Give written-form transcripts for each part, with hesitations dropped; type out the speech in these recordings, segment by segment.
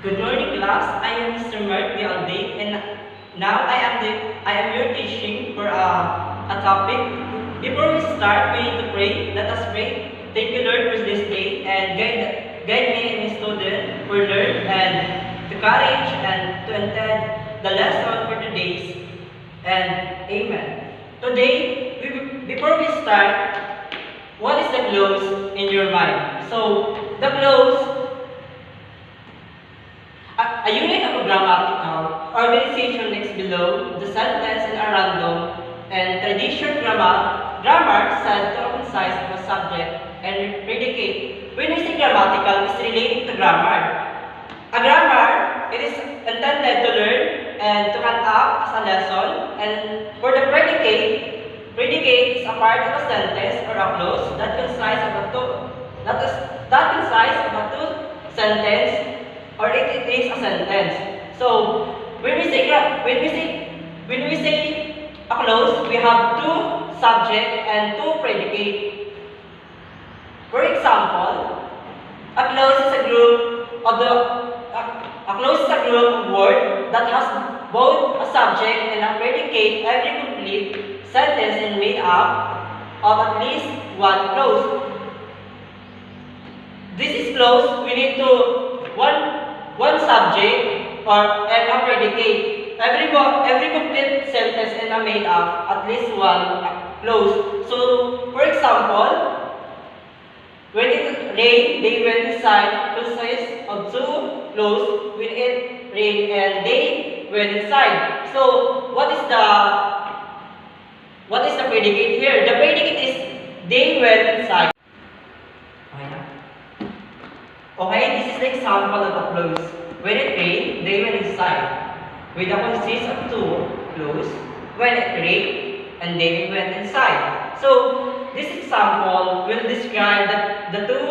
Good morning, class. I am Mr. Mark Bialde, and now I am your teaching for a topic. Before we start, we need to pray. Let us pray. Thank you, Lord, for this day, and guide me and my student for learn and to courage and to attend the lesson for today's. And Amen. Today, before we start, what is the clause in your mind? So the clause. A unit of a grammatical organization next below the sentence in a random and tradition grammar said to emphasize the subject and predicate. When we say grammatical, it's related to grammar. A grammar, it is intended to learn and to add up as a lesson, and for the predicate is a part of a sentence or a clause that consists of a two sentence or it is a sentence. So when we say a clause, we have two subject and two predicate. For example, a clause is a group of words that has both a subject and a predicate. Every complete sentence is made up of at least one clause. This is clause. We need to one subject and a predicate. Every complete sentence is made up at least one clause. So, for example, when it rained, they went inside consists of two clauses. When it rained and they went inside. So, what is the predicate here? The predicate is they went inside. Okay, this is the example of a clause. When it rained, they went inside. With a consist of two clauses. When it rained, and they went inside. So, this example will describe the two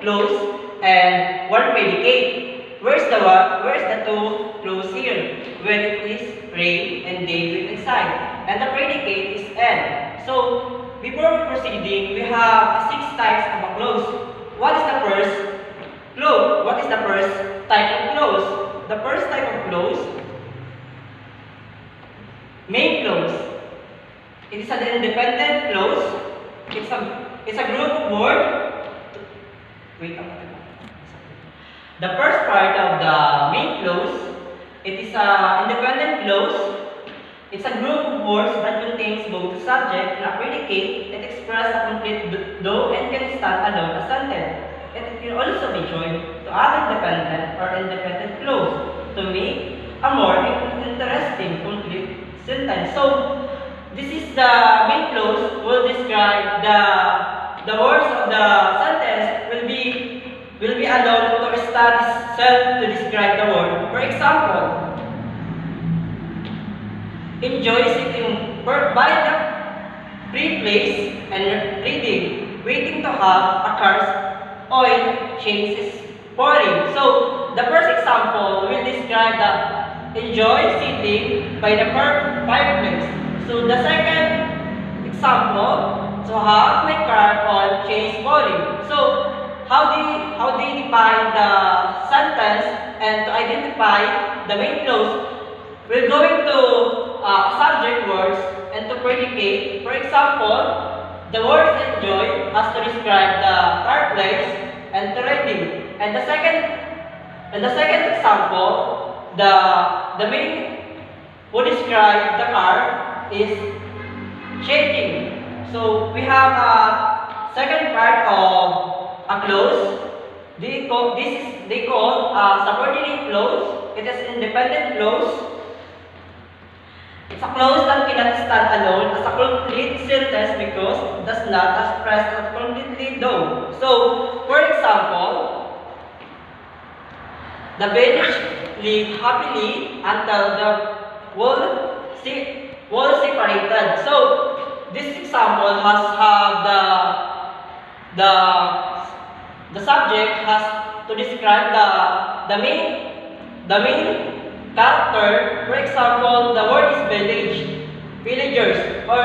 clauses and one predicate. Where's the two clauses here? When it is rain and they went inside. And the predicate is and. So, before proceeding, we have 6 types of a clause. What is the first clause? What is the first type of clause? The first type of clause, main clause. It is an independent clause. It's a group of words. Wait. The first part of the main clause, it is an independent clause. It's a group of words that contains both a subject and a predicate that express a complete though and can stand alone a sentence. It can also be joined to other dependent or independent clause to make a more interesting complete sentence. So, this is the main clause will describe the words of the sentence will be allowed to stand itself to describe the word. For example, enjoy sitting by the free place and reading, waiting to have a car's oil change is pouring. So, the first example will describe the enjoy sitting by the fireplace. So, the second example, to have my car oil change pouring. So, how do you define the sentence and to identify the main clause? We're going to subject words and to predicate. For example, the word enjoy has to describe the fireplace and the reading. And the second example, the main who describe the car is changing. So we have a second part of a clause. They call subordinate clause. It is independent clause. It's a clause that cannot stand alone as a complete sentence because it does not express a completely though. So, for example, the village lived happily until the world separated. So, this example has the subject has to describe the main character. For example, the word is villagers, or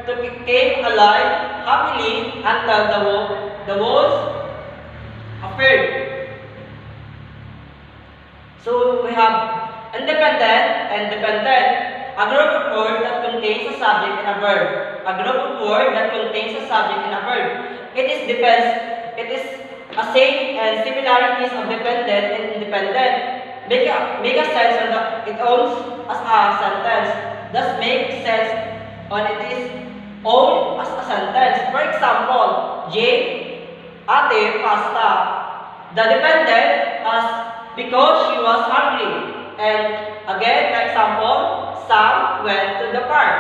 to came alive happily until the walls appeared. So we have independent and dependent. A group of words that contains a subject and a verb. A group of words that contains a subject and a verb. It is a same and similarities of dependent and independent. Make a sense on it owns as a sentence. Thus make sense on it is own as a sentence. For example, Jane ate pasta. The dependent as because she was hungry. And again, for example, Sam went to the park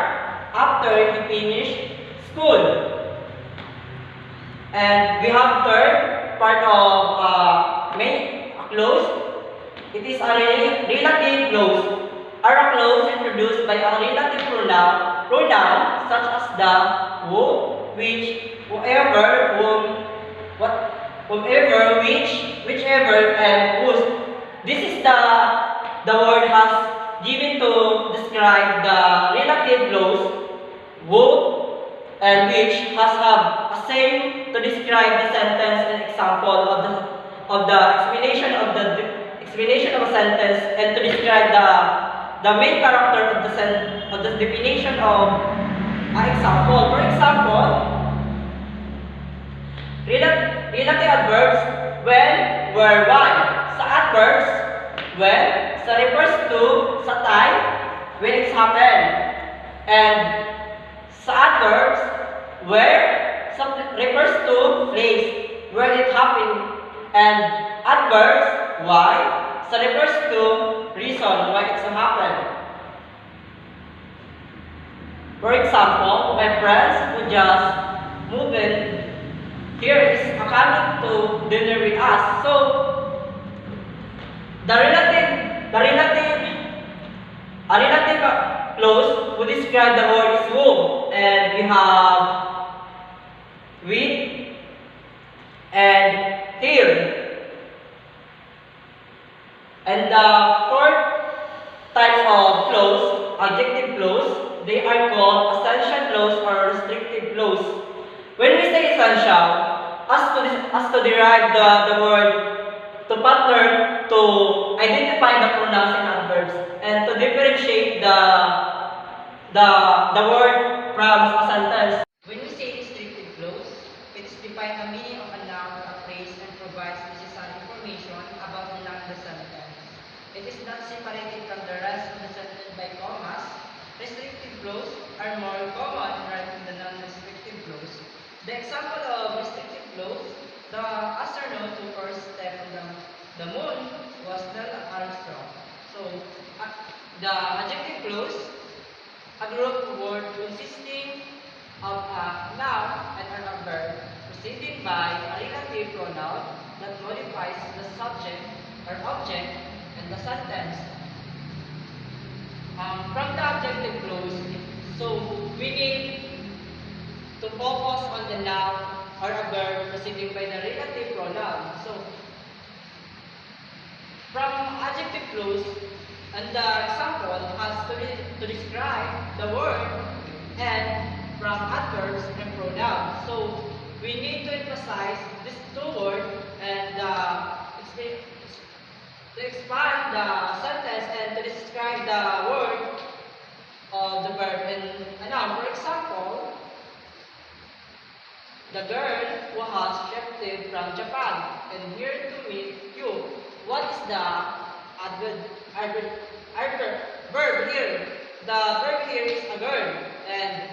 after he finished school. And we have third part of make a clause. It is a relative clause. Are a clause introduced by a relative pronoun such as the, who, which, whoever, whom, what, whomever, whichever, and whose. This is the word has given to describe the relative clause, who and which has have a same to describe the sentence and example of the explanation of a sentence and to describe the main character of the definition of an example. For example, relative adverbs when, where, why. Sa adverbs when, sa refers to sa time when it's happened. And sa adverbs where sa refers to place where it happened. And adverbs why sa refers to reason why it's happened. For example, my friends who just moved in here is coming to dinner with us. So a relative clause would describe the word is whom, and we have with and here. And the fourth types of clause, adjective clause, they are called essential clause or restrictive clause. When we say essential, as to derive the word, to pattern, to identify the pronouns and adverbs, and to differentiate the word from a sentence. When we say restrictive clause, it defines the meaning of a noun or a phrase and provides necessary information about the noun of the sentence. It is not separated from the rest of the sentence by commas. Restrictive clause are more common rather than the non-restrictive clause. The example of restrictive clause, the astronaut who first stepped on the moon was Neil Armstrong. So, the adjective clause, a group of words consisting of a noun and an adverb preceded by a relative pronoun that modifies the subject or object in the sentence. From the adjective clause, so we need to focus on the noun or a verb preceded by the relative pronoun. So, from adjective clause, and the example has to describe the word, and from adverbs and pronouns. So, we need to emphasize these two words and to expand the sentence and to describe the word of the verb and a noun. For example, the girl who has shipped from Japan and here to meet you. What is the verb here? The verb here is a girl and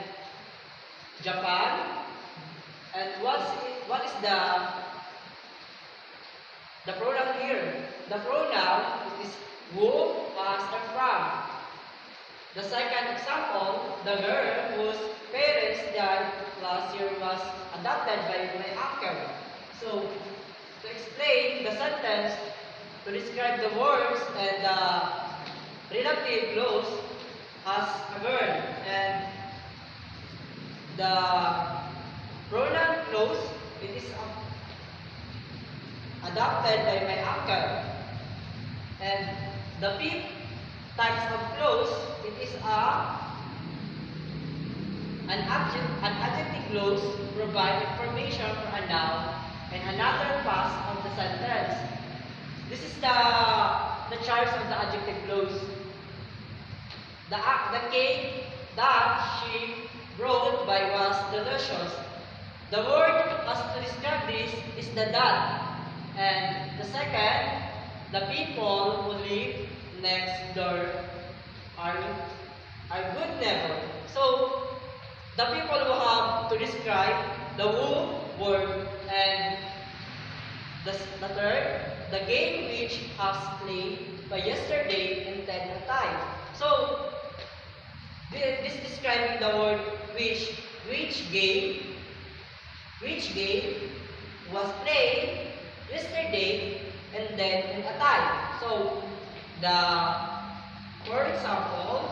Japan. And what is the pronoun here? The pronoun is who, was, and from. The second example, the girl whose parents died last year was adopted by my uncle. So, to explain the sentence, to describe the words and the relative clause as a girl, and the pronoun clause, it is adopted by my uncle. And the fifth types of clause, it is an adjective clause provide information for a noun and another part of the sentence. This is the charms of the adjective clause. The cake that she brought by was delicious. The word as to describe this is the that. And the second, the people who live next door are, are good neighbor. So, the people who have to describe the who word, and the third, the game which has played by yesterday intend the time. So, this describing the word which game was played yesterday and then in a time. So, for example,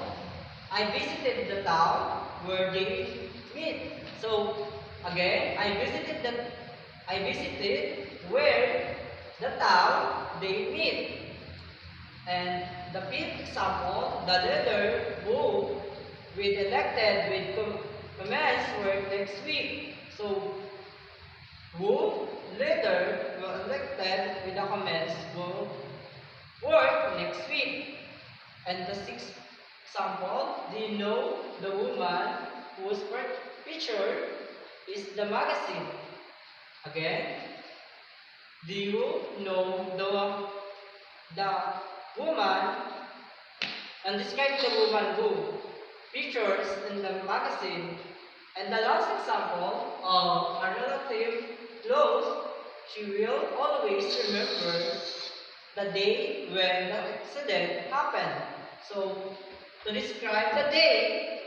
I visited the town where they meet. So, again, I visited where the town they meet. And the fifth example, the leader who with elected with commence work next week. So, who later will elected with the commence will work next week. And the sixth example, do you know the woman whose picture is the magazine? Again, do you know the woman and describe the woman who features in the magazine? And the last example of a relative close, she will always remember the day when the accident happened. So, to describe the day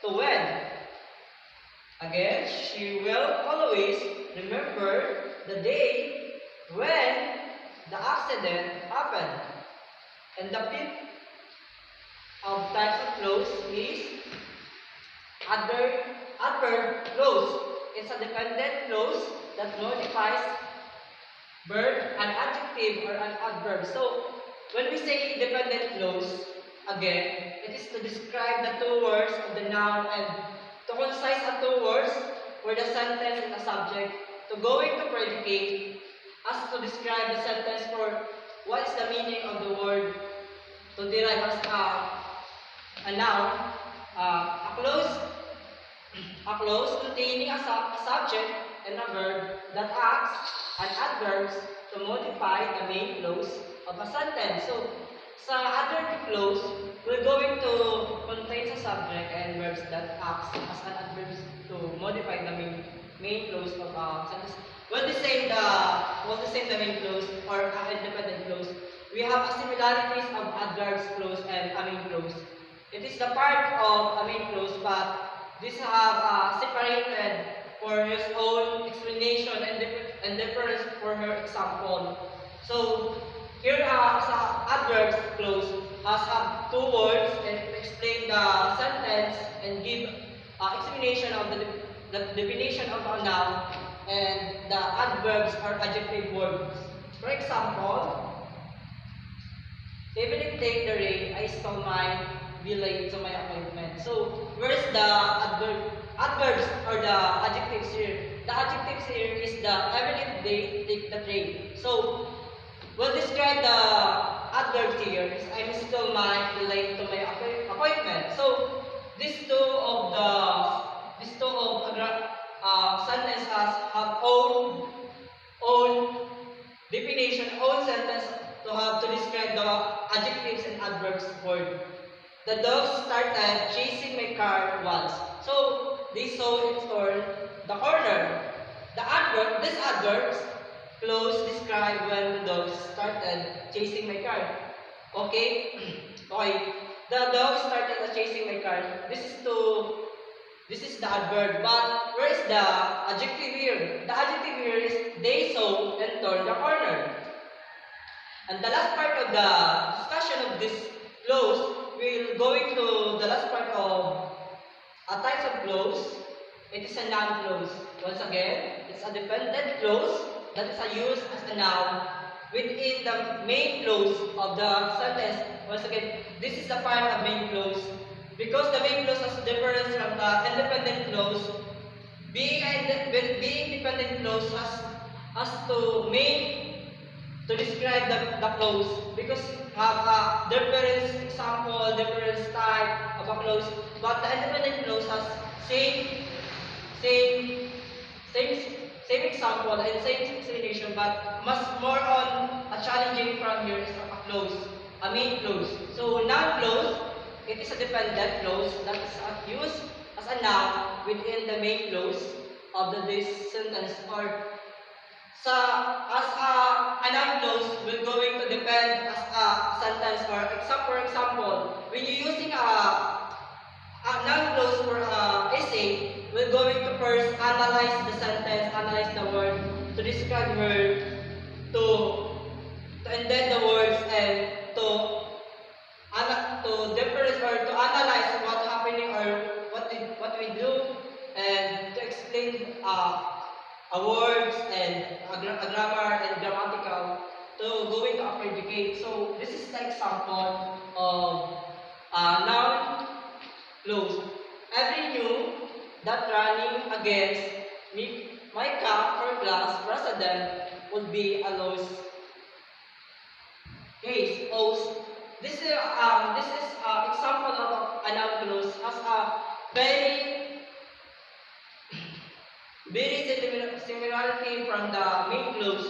to when, again, she will always remember the day when the accident happened. And the fifth of types of clause is adverb clause. It's a dependent clause that modifies verb, an adjective, or an adverb. So, when we say dependent clause, again, it is to describe the two words of the noun and to concise the two words for the sentence and the subject, to go into predicate as to describe the sentence for what is the meaning of the word, to derive as a noun, a clause containing a subject and a verb that acts and adverbs to modify the main clause of a sentence. So, sa adverb clause, we're going to contain the subject and verbs that acts as an adverb to modify the main clause of a sentence. When we say the main clause or independent clause, we have a similarities of adverbs clause and a main clause. It is the part of a main clause, but these have separated for his own explanation and difference for her example. So, here sa adverbs clause has have two words and explain the sentence and give explanation of the definition of a noun and the adverbs or adjective words. For example, even if take the rain, I still might be late to my appointment. So, where's the adverbs or the adjectives here? The adjectives here is the even if they take the train. So, we'll describe the adverbs here is I still might be late to my appointment. So, these two of sentences have own definition, own sentence to have to describe the adjectives and adverbs word. The dog started chasing my car once. So, they saw it turn the corner. These adverbs clause describe when the dog started chasing my car. Okay? Okay. The dog started chasing my car. This is the adverb. But where is the adjective here? The adjective here is they saw and turned the corner. And the last part of the discussion of this clause, we'll go into the last part of a types of clause. It is a noun clause. Once again, it's a dependent clause that is used as a noun within the main clause of the sentence. Once again, this is the part of main clause. Because the main clause has a difference from the independent clause, being dependent clause has to describe describe the clothes because have a different example, different type of a clothes, but the independent clothes has same same same example and same explanation, but much more on a challenging from here is a close, a main close. So noun close, it is a dependent clause that is used as a noun within the main clause of this sentence or sa as a noun clause will going to depend as a sentence or example. For example, when you're using a noun clause for essay, we're going to first analyze the sentence, analyze the word, to describe word, to indent the words, and to difference or to analyze what's happening or what we do, and to explain words and a grammar and grammatical to going to predicate. So this is the example of noun close. Every new that running against Micah for class president would be a loss case. This is example of a noun clause has a very similarity from the main clause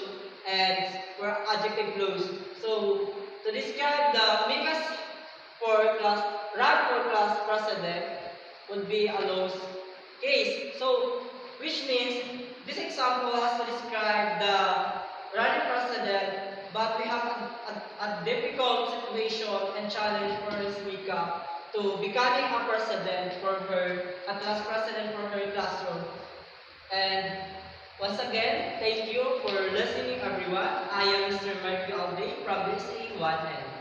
and for adjective clause. So to describe the Micah's for class rank for class president would be a loss case. So which means this example has to describe the running president, but we have a difficult situation and challenge for Ms. Mika to becoming a president for her, a class president for her classroom. And once again, thank you for listening everyone. I am Mr. Mercury Alday from BSA 1N.